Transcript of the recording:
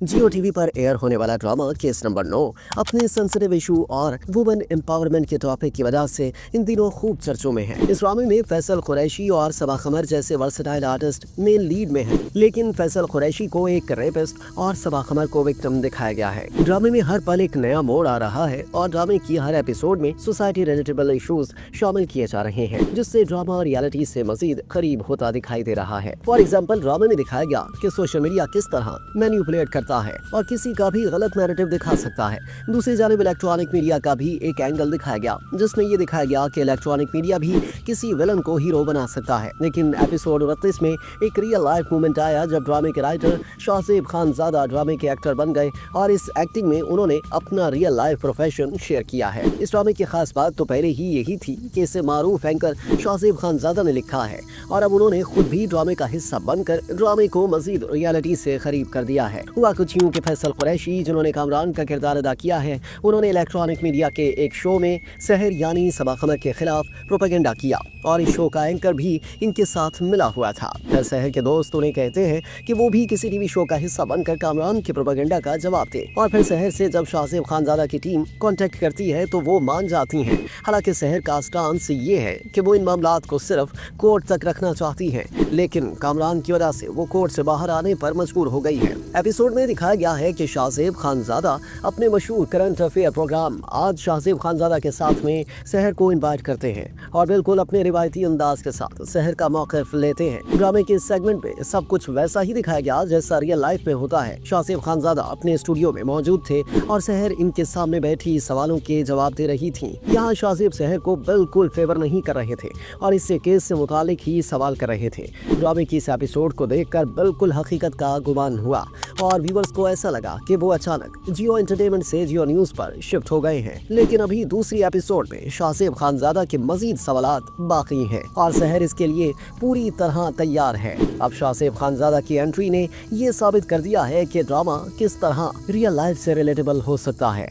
जियो TV पर air होने वाला ड्रामा केस नंबर 9 अपने सेंसिटिव इशू और वुमेन एम्पावरमेंट के टॉपिक की वजह से इन दिनों खूब चर्चों में है। इस ड्रामे में फैसल कुरैशी और सबा कमर जैसे वर्सेटाइल आर्टिस्ट मेन लीड में हैं, लेकिन फैसल कुरैशी को एक रेपिस्ट और सबा कमर को विक्टिम दिखाया गया है। ड्रामे में हर पल एक नया मोड़ आ रहा है और ड्रामे की हर एपिसोड में सोसाइटी रिलेटेबल इश्यूज शामिल किए जा रहे हैं, जिससे ड्रामा रियलिटी से मजीद करीब होता दिखाई दे रहा है। फॉर एग्जाम्पल, ड्रामे में दिखाया गया कि सोशल मीडिया किस तरह मैनिपुलेट करता है और किसी का भी गलत नैरेटिव दिखा सकता है। दूसरी जानिब इलेक्ट्रॉनिक मीडिया का भी एक एंगल दिखाया गया, जिसमें ये दिखाया गया कि इलेक्ट्रॉनिक मीडिया भी किसी विलन को हीरो बना सकता है। लेकिन एपिसोड 29 में एक रियल लाइफ मोमेंट आया जब ड्रामे के राइटर शाहज़ेब खानज़ादा ड्रामे के एक्टर बन गए और इस एक्टिंग में उन्होंने अपना रियल लाइफ प्रोफेशन शेयर किया है। इस ड्रामे की खास बात तो पहले ही यही थी कि इसे मारूफ एंकर शाहज़ेब खानज़ादा ने लिखा है और अब उन्होंने खुद भी ड्रामे का हिस्सा बनकर ड्रामे को मजीद रियलिटी से करीब कर दिया है। हुआ कुछ यूं कि फैसल कुरैशी, जिन्होंने कामरान का किरदार अदा किया है, उन्होंने इलेक्ट्रॉनिक मीडिया के एक शो में सहर यानी सबा कमर के खिलाफ प्रोपेगेंडा किया और इस शो का एंकर भी इनके साथ मिला हुआ था। फिर सहर के दोस्त उन्हें कहते हैं कि वो भी किसी टीवी शो का हिस्सा बनकर कामरान के प्रोपेगेंडा का जवाब दे और फिर सहर से जब शाहज़ेब खानज़ादा की टीम कांटेक्ट करती है तो वो मान जाती हैं। हालांकि सहर का स्टांस ये है कि वो इन मामलात को सिर्फ कोर्ट तक रखना चाहती हैं, लेकिन कामरान की वजह से वो कोर्ट से बाहर आने पर मजबूर हो गई है। एपिसोड में दिखाया गया है कि शाहज़ेब खानज़ादा अपने मशहूर करंट अफेयर प्रोग्राम आज शाहज़ेब खानज़ादा के साथ में सहर को इनवाइट करते हैं और बिल्कुल अपने रिवायती अंदाज के साथ सहर का मौक़िफ़ लेते हैं। ड्रामे के इस सेगमेंट में सब कुछ वैसा ही दिखाया गया जैसा रियल लाइफ में होता है। शाहज़ेब खानज़ादा अपने स्टूडियो में मौजूद थे और सहर इनके सामने बैठी सवालों के जवाब दे रही थी। यहाँ शाहज़ेब सहर को बिल्कुल फेवर नहीं कर रहे थे और इससे केस से मुतालिक ही सवाल कर रहे थे। ड्रामे की इस एपिसोड को देखकर बिल्कुल हकीकत का गुमान हुआ और व्यूअर्स को ऐसा लगा कि वो अचानक जियो एंटरटेनमेंट से जियो न्यूज़ पर शिफ्ट हो गए हैं। लेकिन अभी दूसरी एपिसोड में शाहज़ेब खानज़ादा के मजीद सवालात बाकी हैं और सहर इसके लिए पूरी तरह तैयार है। अब शाहज़ेब खानज़ादा की एंट्री ने ये साबित कर दिया है कि ड्रामा किस तरह रियल लाइफ से रिलेटेबल हो सकता है।